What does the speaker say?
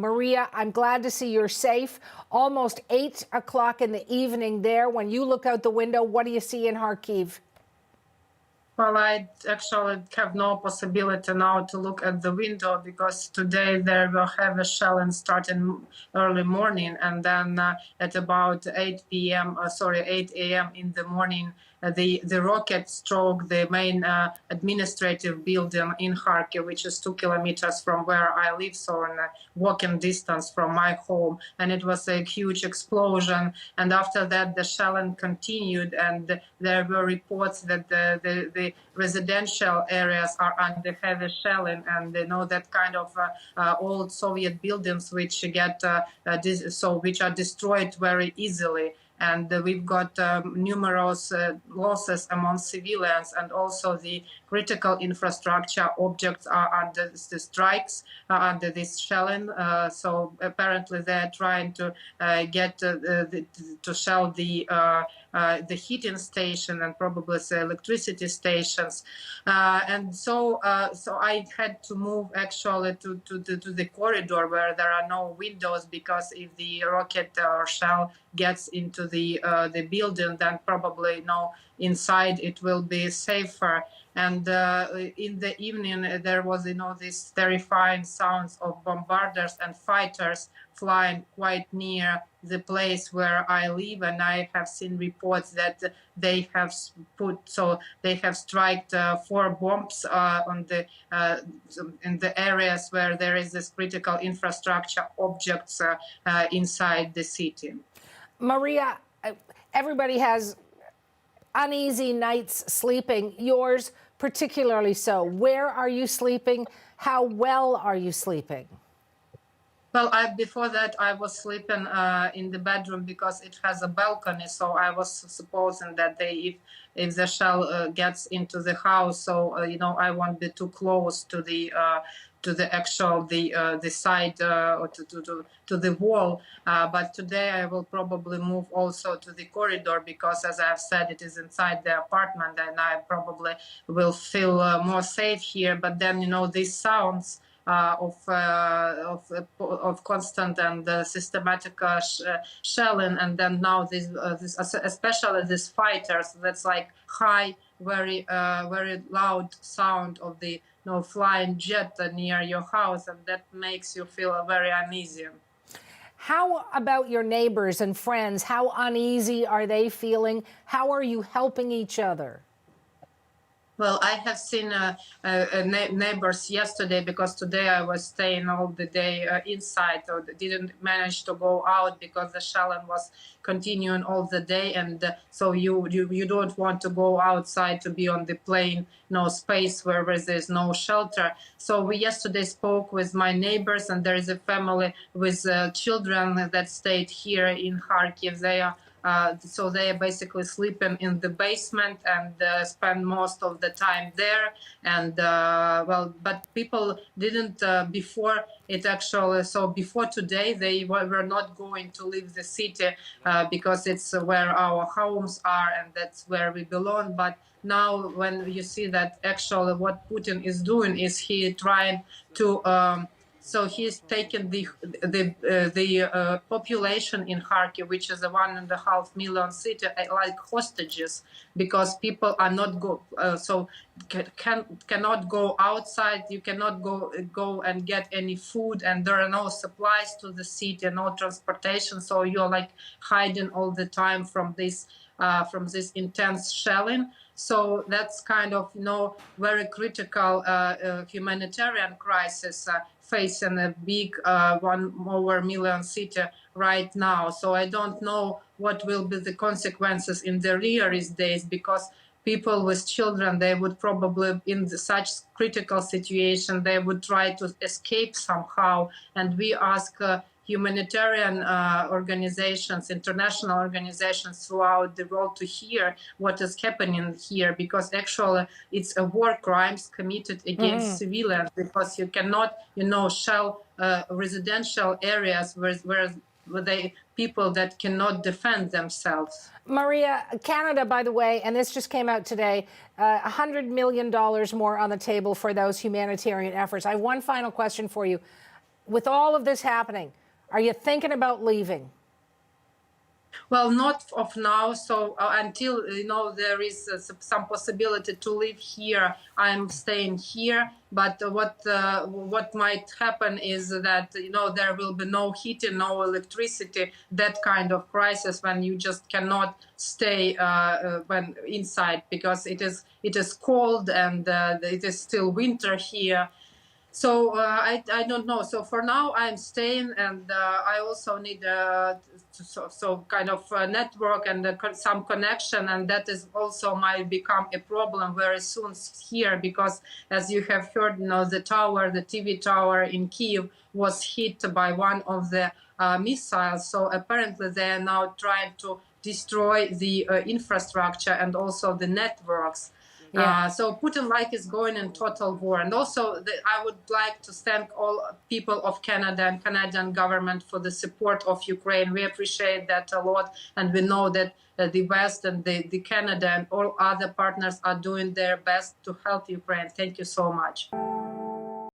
Maria, I'm glad to see you're safe. Almost 8 o'clock in the evening there. When you look out the window, what do you see in Kharkiv? Well, I actually have no possibility now to look at the window because today there will have a shelling starting early morning, and then at about 8 a.m. in the morning, the rocket struck the main administrative building in Kharkiv, which is 2 kilometers from where I live, so in walking distance from my home. And it was a huge explosion. And after that, the shelling continued, and there were reports that the residential areas are under heavy shelling, and they know that kind of old Soviet buildings which get which are destroyed very easily. And we've got numerous losses among civilians, and also the critical infrastructure objects are under the strikes, under this shelling. So apparently they're trying to get to shell the heating station and probably the electricity stations. And so I had to move actually to the corridor where there are no windows, because if the rocket or shell gets into the building, then probably inside it will be safer. And in the evening there was these terrifying sounds of bombarders and fighters flying quite near the place where I live, and I have seen reports that they have struck 4 bombs on in the areas where there is this critical infrastructure objects inside the city. Maria, everybody has uneasy nights sleeping, yours particularly so. Where are you sleeping? How well are you sleeping? Well, before that, I was sleeping in the bedroom because it has a balcony. So I was supposing that if the shell gets into the house, so I won't be too close to the actual the side or to the wall. But today I will probably move also to the corridor, because, as I've said, it is inside the apartment, and I probably will feel more safe here. But then these sounds of constant and systematic shelling, and then now this especially these fighters, that's like high, very loud sound of the flying jet near your house, and that makes you feel very uneasy. How about your neighbors and friends? How uneasy are they feeling? How are you helping each other? Well, I have seen neighbors yesterday, because today I was staying all the day inside, or didn't manage to go out because the shelling was continuing all the day, and so you don't want to go outside to be on the plain space where there's no shelter. So we yesterday spoke with my neighbors, and there is a family with children that stayed here in Kharkiv. So they are basically sleeping in the basement and spend most of the time there. And but people didn't before it actually. So before today, they were not going to leave the city because it's where our homes are and that's where we belong. But now, when you see that actually what Putin is doing is he trying to. So he's taken the population in Kharkiv, which is a 1.5 million city, like hostages, because people are not cannot go outside. You cannot go and get any food, and there are no supplies to the city, no transportation. So you're like hiding all the time from this intense shelling. So that's kind of very critical humanitarian crisis facing a big 1 million city right now. So I don't know what will be the consequences in the nearest days, because people with children, they would probably, in such critical situation, they would try to escape somehow. And we ask humanitarian organizations, international organizations throughout the world to hear what is happening here, because actually it's a war crimes committed against civilians, because you cannot, shell residential areas where people that cannot defend themselves. Maria, Canada, by the way, and this just came out today, $100 million more on the table for those humanitarian efforts. I have one final question for you. with all of this happening, are you thinking about leaving? Well, not of now. So until there is some possibility to live here, I'm staying here. But what might happen is that there will be no heating, no electricity. That kind of crisis when you just cannot stay when inside because it is cold and it is still winter here. So I don't know. So for now, I'm staying, and I also need so kind of network and some connection, and that is also might become a problem very soon here because, as you have heard, the TV tower in Kyiv was hit by one of the missiles. So apparently they are now trying to destroy the infrastructure and also the networks. Yeah. So Putin is going in total war. And also I would like to thank all people of Canada and Canadian government for the support of Ukraine. We appreciate that a lot. And we know that the West and the Canada and all other partners are doing their best to help Ukraine. Thank you so much.